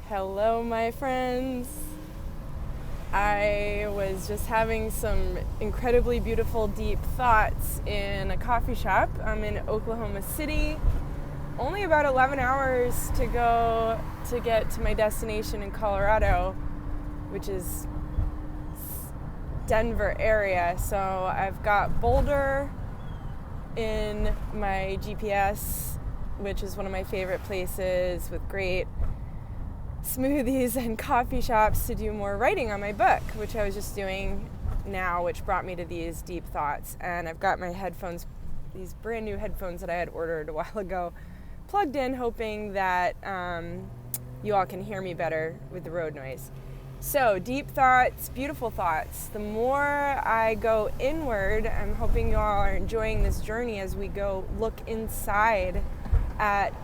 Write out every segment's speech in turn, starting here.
Hello, my friends. I was just having some incredibly beautiful, deep thoughts in a coffee shop. I'm in Oklahoma City. Only about 11 hours to go to get to my destination in Colorado, which is Denver area. So I've got Boulder in my GPS, which is one of my favorite places with great smoothies and coffee shops to do more writing on my book, which I was just doing now, which brought me to these deep thoughts. And I've got my headphones, these brand new headphones that I had ordered a while ago, plugged in, hoping that you all can hear me better with the road noise. So, deep thoughts, beautiful thoughts. The more I go inward, I'm hoping you all are enjoying this journey as we go look inside at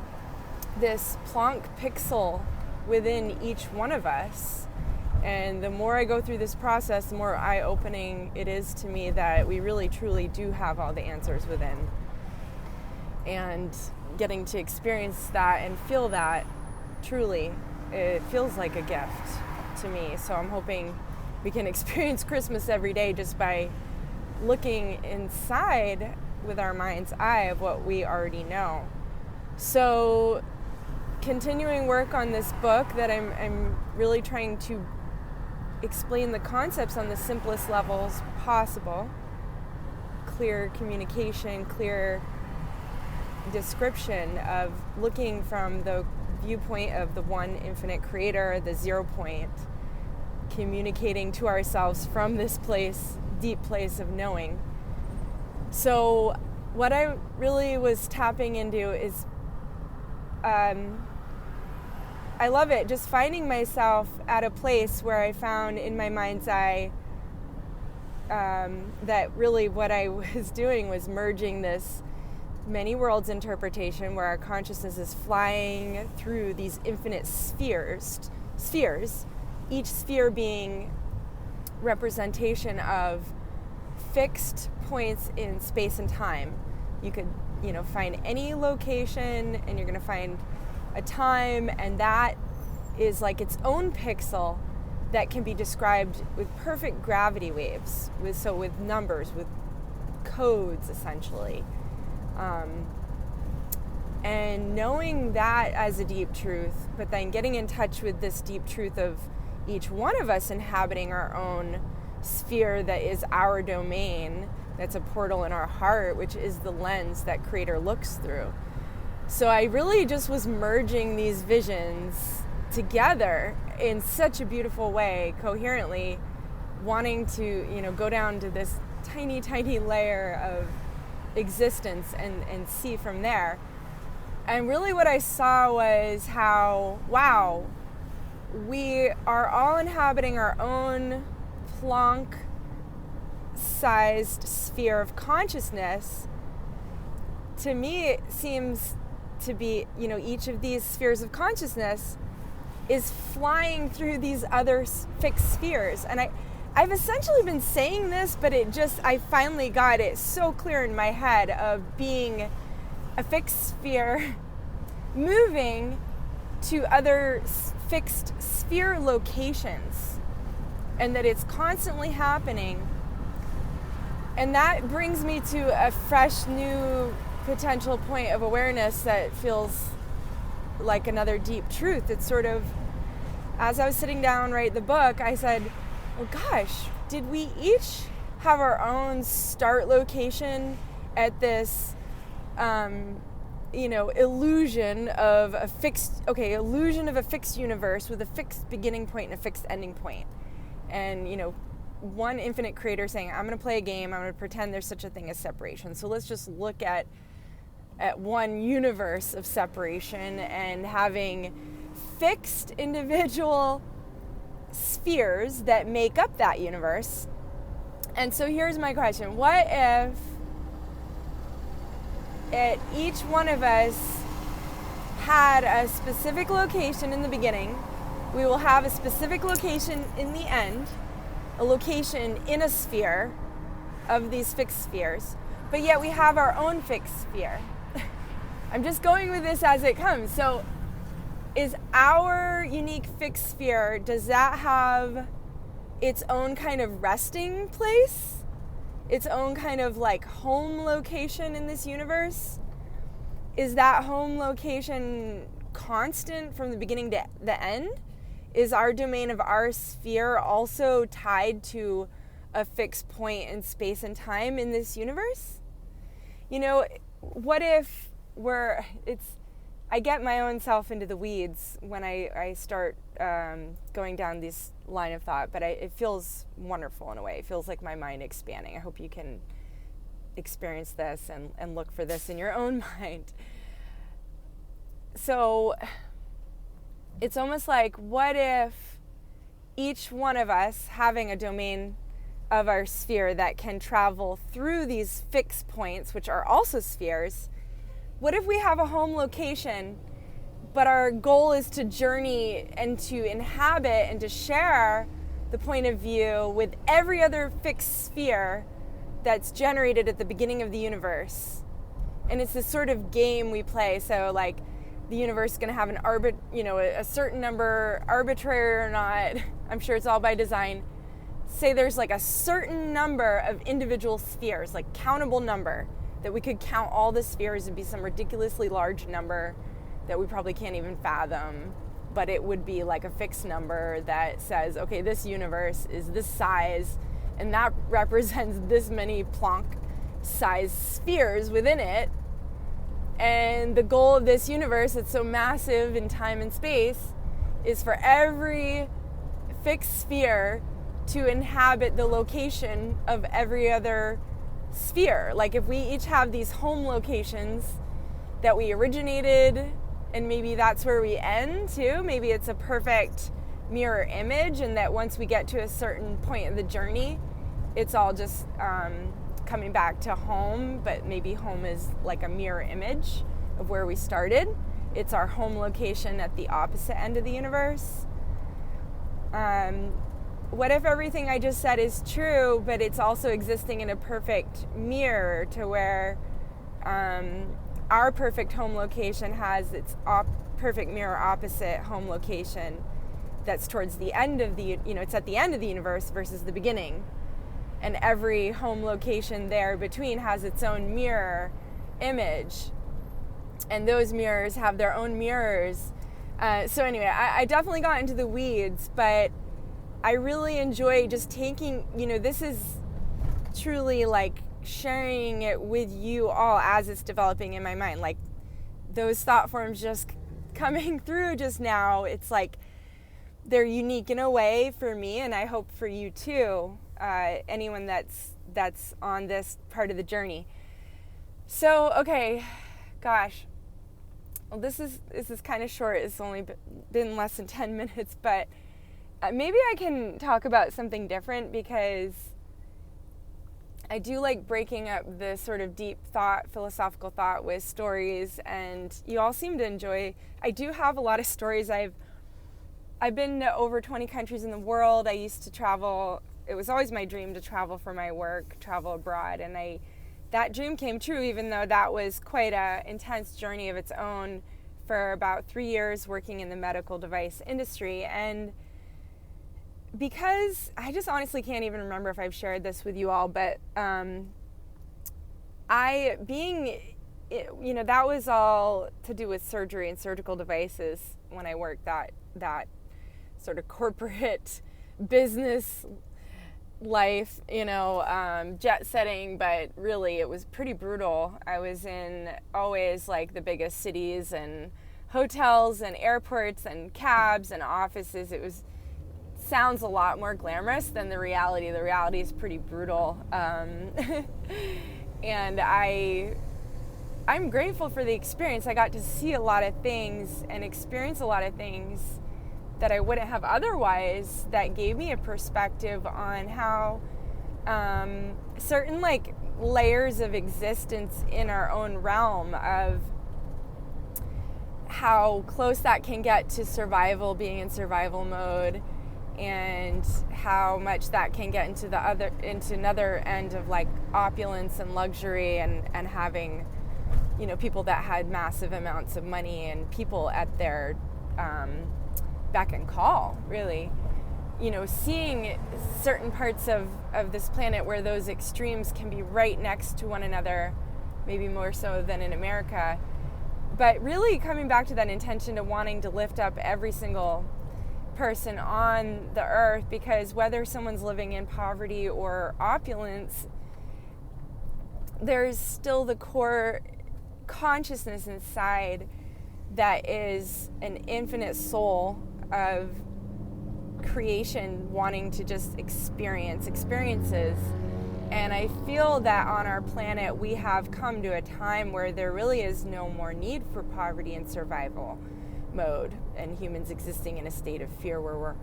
this Planck pixel within each one of us. And the more I go through this process, the more eye-opening it is to me that we really truly do have all the answers within. And getting to experience that and feel that, truly, it feels like a gift to me. So I'm hoping we can experience Christmas every day just by looking inside with our mind's eye of what we already know. So continuing work on this book that I'm really trying to explain the concepts on the simplest levels possible. Clear communication, clear description of looking from the viewpoint of the one infinite creator, the 0 point, communicating to ourselves from this place, deep place of knowing. So what I really was tapping into is I love it, just finding myself at a place where I found in my mind's eye that really what I was doing was merging this many worlds interpretation where our consciousness is flying through these infinite spheres, each sphere being representation of fixed points in space and time. You could, find any location and you're going to find a time, and that is like its own pixel that can be described with perfect gravity waves, with numbers, with codes essentially. And knowing that as a deep truth, but then getting in touch with this deep truth of each one of us inhabiting our own sphere that is our domain, that's a portal in our heart, which is the lens that Creator looks through. So I really just was merging these visions together in such a beautiful way, coherently, wanting to, go down to this tiny, tiny layer of existence and see from there. And really what I saw was how, wow, we are all inhabiting our own Planck-sized sphere of consciousness. To me, it seems to be, each of these spheres of consciousness is flying through these other fixed spheres. And I've essentially been saying this, but I finally got it so clear in my head of being a fixed sphere moving to other fixed sphere locations, and that it's constantly happening. And that brings me to a fresh new potential point of awareness that feels like another deep truth. It's sort of, as I was sitting down write the book, I said, oh gosh, did we each have our own start location at this illusion of a fixed universe with a fixed beginning point and a fixed ending point? And one infinite creator saying, I'm going to play a game, I'm going to pretend there's such a thing as separation. So let's just look at one universe of separation and having fixed individual spheres that make up that universe. And so here's my question. What if each one of us had a specific location in the beginning? We will have a specific location in the end, a location in a sphere of these fixed spheres, but yet we have our own fixed sphere. I'm just going with this as it comes. So is our unique fixed sphere, does that have its own kind of resting place? Its own kind of like home location in this universe? Is that home location constant from the beginning to the end? Is our domain of our sphere also tied to a fixed point in space and time in this universe? You know, what if I get my own self into the weeds when I start going down this line of thought, but it feels wonderful in a way. It feels like my mind expanding. I hope you can experience this and look for this in your own mind. So it's almost like, what if each one of us having a domain of our sphere that can travel through these fixed points, which are also spheres, what if we have a home location, but our goal is to journey and to inhabit and to share the point of view with every other fixed sphere that's generated at the beginning of the universe? And it's this sort of game we play. So like the universe is going to have a certain number, arbitrary or not, I'm sure it's all by design. Say there's like a certain number of individual spheres, like countable number, that we could count all the spheres and be some ridiculously large number that we probably can't even fathom, but it would be like a fixed number that says, okay, this universe is this size, and that represents this many Planck size spheres within it. And the goal of this universe, it's so massive in time and space, is for every fixed sphere to inhabit the location of every other sphere. Like if we each have these home locations that we originated, and maybe that's where we end too. Maybe it's a perfect mirror image, and that once we get to a certain point of the journey, it's all just coming back to home, but maybe home is like a mirror image of where we started. It's our home location at the opposite end of the universe. What if everything I just said is true, but it's also existing in a perfect mirror to where our perfect home location has its perfect mirror opposite home location that's towards the end of it's at the end of the universe versus the beginning. And every home location there between has its own mirror image. And those mirrors have their own mirrors. So anyway, I definitely got into the weeds, but I really enjoy just taking, this is truly like sharing it with you all as it's developing in my mind. Like those thought forms just coming through just now, it's like they're unique in a way for me, and I hope for you too. Anyone that's on this part of the journey. So, okay, gosh. Well, this is kind of short. It's only been less than 10 minutes, but maybe I can talk about something different, because I do like breaking up the sort of deep thought, philosophical thought with stories, and you all seem to enjoy. I do have a lot of stories. I've been to over 20 countries in the world. I used to travel. It was always my dream to travel for my work, travel abroad, and that dream came true, even though that was quite an intense journey of its own for about 3 years working in the medical device industry. And because I just honestly can't even remember if I've shared this with you all, but that was all to do with surgery and surgical devices when I worked that sort of corporate business life, jet setting, but really it was pretty brutal. I was in always like the biggest cities and hotels and airports and cabs and offices. Sounds a lot more glamorous than the reality. The reality is pretty brutal. And I'm grateful for the experience. I got to see a lot of things and experience a lot of things that I wouldn't have otherwise, that gave me a perspective on how certain like layers of existence in our own realm, of how close that can get to survival, being in survival mode, and how much that can get into another end of like opulence and luxury, and having people that had massive amounts of money and people at their beck and call, really. Seeing certain parts of this planet where those extremes can be right next to one another, maybe more so than in America, but really coming back to that intention to wanting to lift up every single person on the earth, because whether someone's living in poverty or opulence, there's still the core consciousness inside that is an infinite soul of creation wanting to just experiences. And I feel that on our planet we have come to a time where there really is no more need for poverty and survival mode and humans existing in a state of fear where we're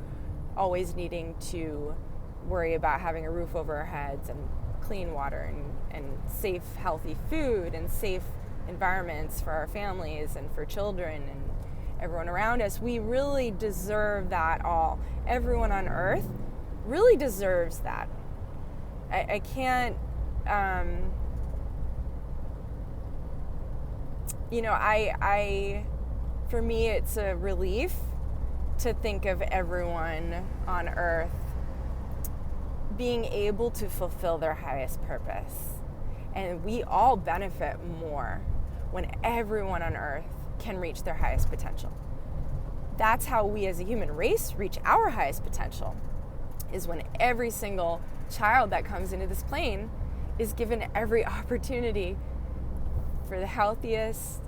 always needing to worry about having a roof over our heads and clean water and safe, healthy food and safe environments for our families and for children and everyone around us. We really deserve that all. Everyone on earth really deserves that. I can't, for me, it's a relief to think of everyone on earth being able to fulfill their highest purpose. And we all benefit more when everyone on earth can reach their highest potential. That's how we as a human race reach our highest potential, is when every single child that comes into this plane is given every opportunity for the healthiest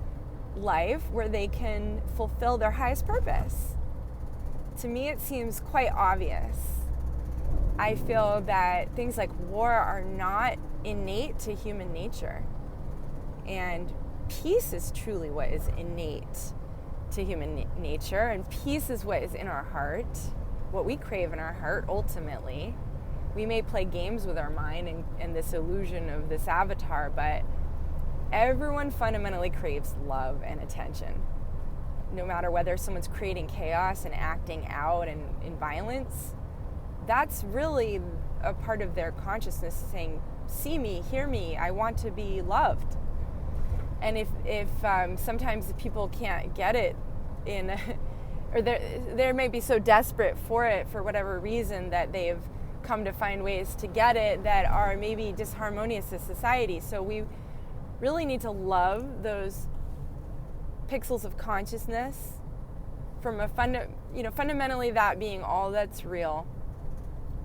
life where they can fulfill their highest purpose. To me, it seems quite obvious. I feel that things like war are not innate to human nature, and peace is truly what is innate to human nature, and peace is what is in our heart, what we crave in our heart ultimately. We may play games with our mind and this illusion of this avatar, but everyone fundamentally craves love and attention. No matter whether someone's creating chaos and acting out and in violence, that's really a part of their consciousness saying, see me, hear me, I want to be loved. And if sometimes people can't get it or they may be so desperate for it for whatever reason that they've come to find ways to get it that are maybe disharmonious to society. So we really need to love those pixels of consciousness from a fundamentally that being all that's real,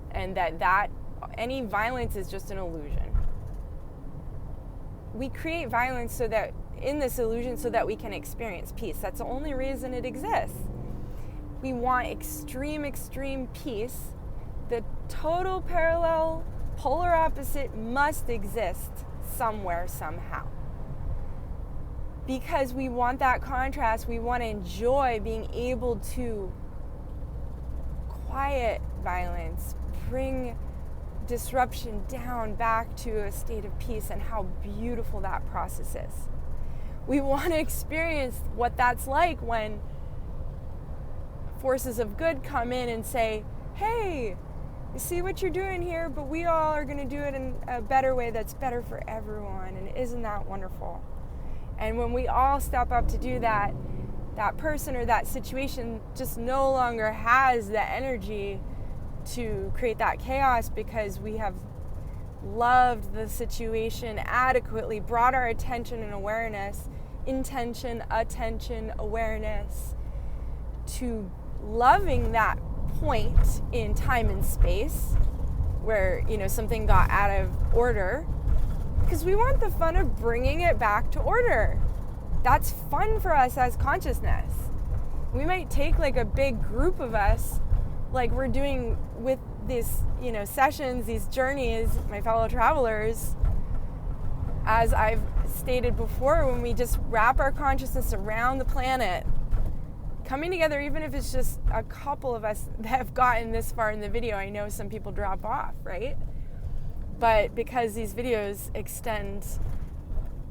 and that any violence is just an illusion. We create violence so that in this illusion so that we can experience peace. That's the only reason it exists. We want extreme peace. The total parallel, polar opposite must exist somewhere, somehow. Because we want that contrast, we want to enjoy being able to quiet violence, bring disruption down back to a state of peace, and how beautiful that process is. We want to experience what that's like when forces of good come in and say, hey, you see what you're doing here, but we all are going to do it in a better way that's better for everyone, and isn't that wonderful? And when we all step up to do that, that person or that situation just no longer has the energy to create that chaos, because we have loved the situation adequately, brought our attention and awareness, intention, attention, awareness, to loving that point in time and space where something got out of order, because we want the fun of bringing it back to order. That's fun for us as consciousness. We might take like a big group of us, like we're doing with these sessions, these journeys, my fellow travelers, as I've stated before, when we just wrap our consciousness around the planet, coming together, even if it's just a couple of us that have gotten this far in the video. I know some people drop off, right? But because these videos extend,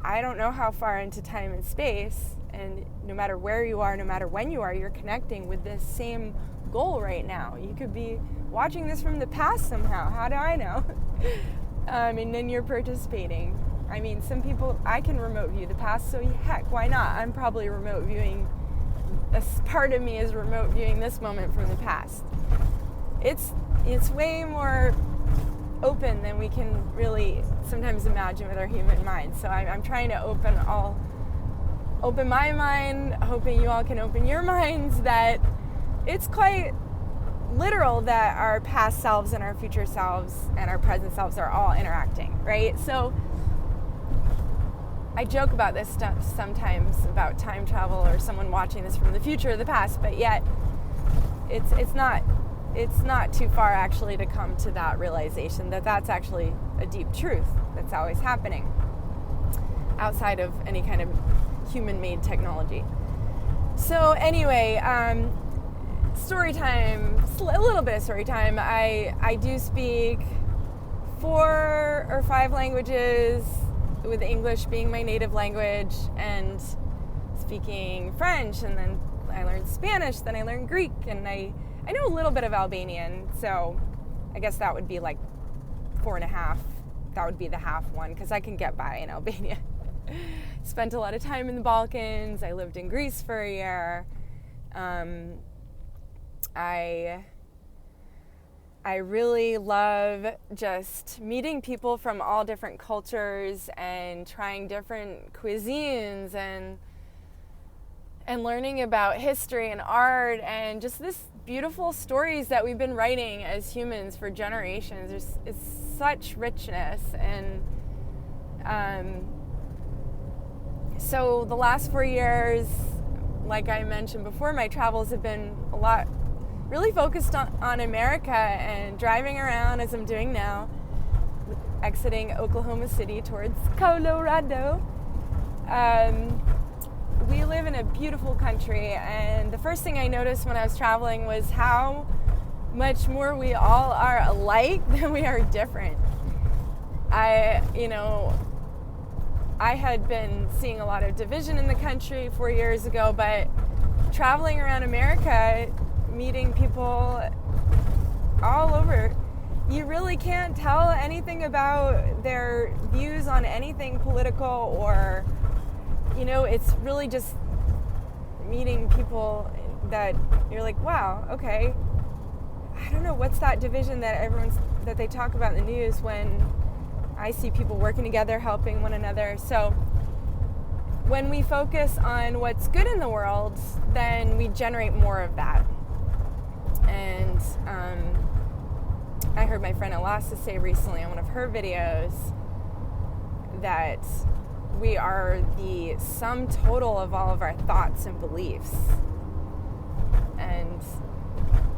I don't know how far into time and space, and no matter where you are, no matter when you are, you're connecting with this same goal right now. You could be watching this from the past somehow. How do I know? And then you're participating. I mean, some people, I can remote view the past, so heck, why not? I'm probably remote viewing part of me is remote viewing this moment from the past. It's way more open than we can really sometimes imagine with our human mind. So I'm trying to open my mind, hoping you all can open your minds, that it's quite literal that our past selves and our future selves and our present selves are all interacting, right? So I joke about this stuff sometimes, about time travel or someone watching this from the future or the past, but yet it's not too far actually to come to that realization that that's actually a deep truth that's always happening outside of any kind of human-made technology. So anyway, story time, a little bit of story time. I do speak 4 or 5 languages, with English being my native language, and speaking French, and then I learned Spanish, then I learned Greek, and I know a little bit of Albanian, so I guess that would be like 4.5. That would be the half one, because I can get by in Albania. Spent a lot of time in the Balkans. I lived in Greece for a year. I really love just meeting people from all different cultures and trying different cuisines and learning about history and art and just this beautiful stories that we've been writing as humans for generations. It's such richness. And so the last 4 years, like I mentioned before, my travels have been a lot really focused on America and driving around as I'm doing now, exiting Oklahoma City towards Colorado. We live in a beautiful country, and the first thing I noticed when I was traveling was how much more we all are alike than we are different. I had been seeing a lot of division in the country 4 years ago, but traveling around America, meeting people all over, you really can't tell anything about their views on anything political, or it's really just meeting people that you're like, wow, okay, I don't know, what's that division that they talk about in the news, when I see people working together, helping one another. So when we focus on what's good in the world, then we generate more of that. And I heard my friend Alasa say recently on one of her videos that we are the sum total of all of our thoughts and beliefs. And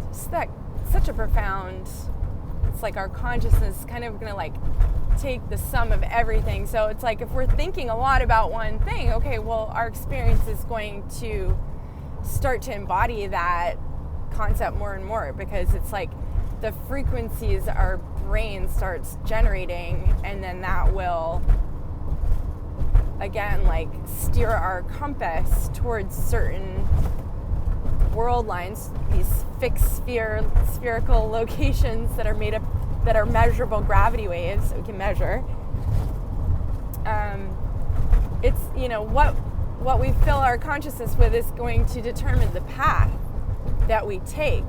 just that, such a profound, it's like our consciousness is kind of going to take the sum of everything. So it's like if we're thinking a lot about one thing, okay, well, our experience is going to start to embody that concept more and more, because it's like the frequencies our brain starts generating, and then that will again steer our compass towards certain world lines, these fixed spherical locations that are made up, that are measurable gravity waves that we can measure. It's what we fill our consciousness with is going to determine the path that we take.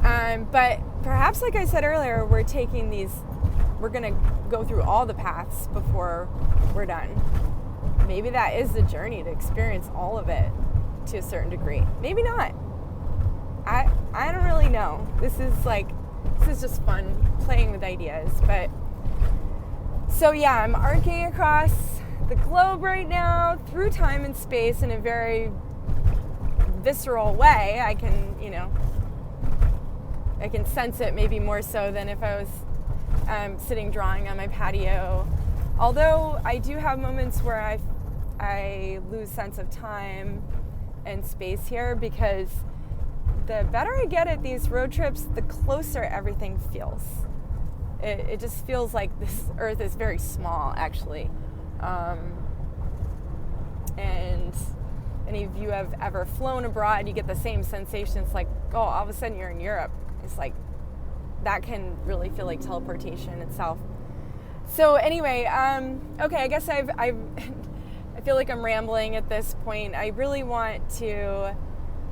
But perhaps, like I said earlier, we're going to go through all the paths before we're done. Maybe that is the journey, to experience all of it to a certain degree. Maybe not. I don't really know. This is just fun playing with ideas. But so yeah, I'm arcing across the globe right now through time and space in a very visceral way. I can sense it maybe more so than if I was sitting drawing on my patio. Although I do have moments where I lose sense of time and space here, because the better I get at these road trips, the closer everything feels. It just feels like this earth is very small, actually. And any of you have ever flown abroad, you get the same sensation. It's like, oh, all of a sudden you're in Europe. It's like, that can really feel like teleportation itself. So anyway, okay, I guess I feel like I'm rambling at this point. I really want to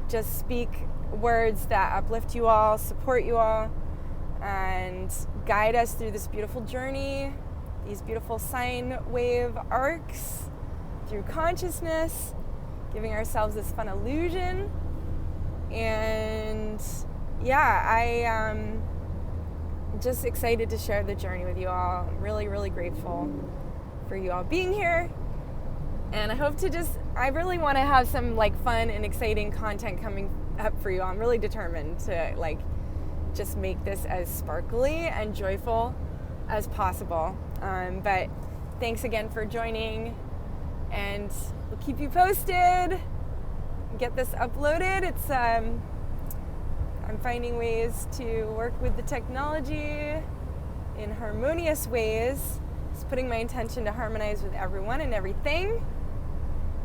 just speak words that uplift you all, support you all, and guide us through this beautiful journey, these beautiful sine wave arcs through consciousness, giving ourselves this fun illusion. And yeah, I'm just excited to share the journey with you all. I'm really, really grateful for you all being here. And I really want to have some like fun and exciting content coming up for you all. I'm really determined to like just make this as sparkly and joyful as possible. But thanks again for joining, and we'll keep you posted. Get this uploaded. I'm finding ways to work with the technology in harmonious ways. Just putting my intention to harmonize with everyone and everything.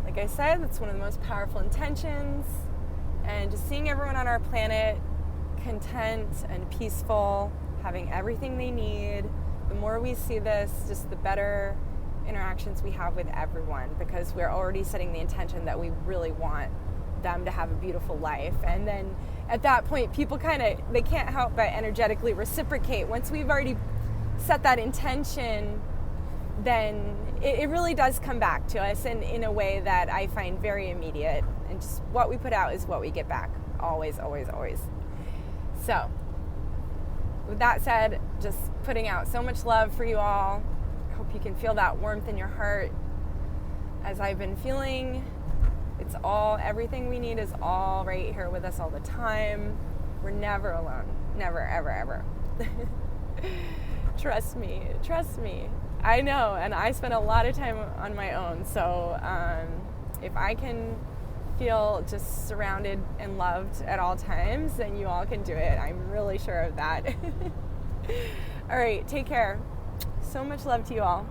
Like I said, that's one of the most powerful intentions. And just seeing everyone on our planet content and peaceful, having everything they need. The more we see this, just the better interactions we have with everyone, because we're already setting the intention that we really want them to have a beautiful life. And then at that point, people they can't help but energetically reciprocate. Once we've already set that intention, then it really does come back to us in a way that I find very immediate. And just what we put out is what we get back. Always, always, always. So, with that said, just putting out so much love for you all. I hope you can feel that warmth in your heart as I've been feeling. Everything we need is all right here with us all the time. We're never alone. Never, ever, ever. Trust me. I know, and I spend a lot of time on my own. So if I can feel just surrounded and loved at all times, then you all can do it. I'm really sure of that. All right, take care. So much love to you all.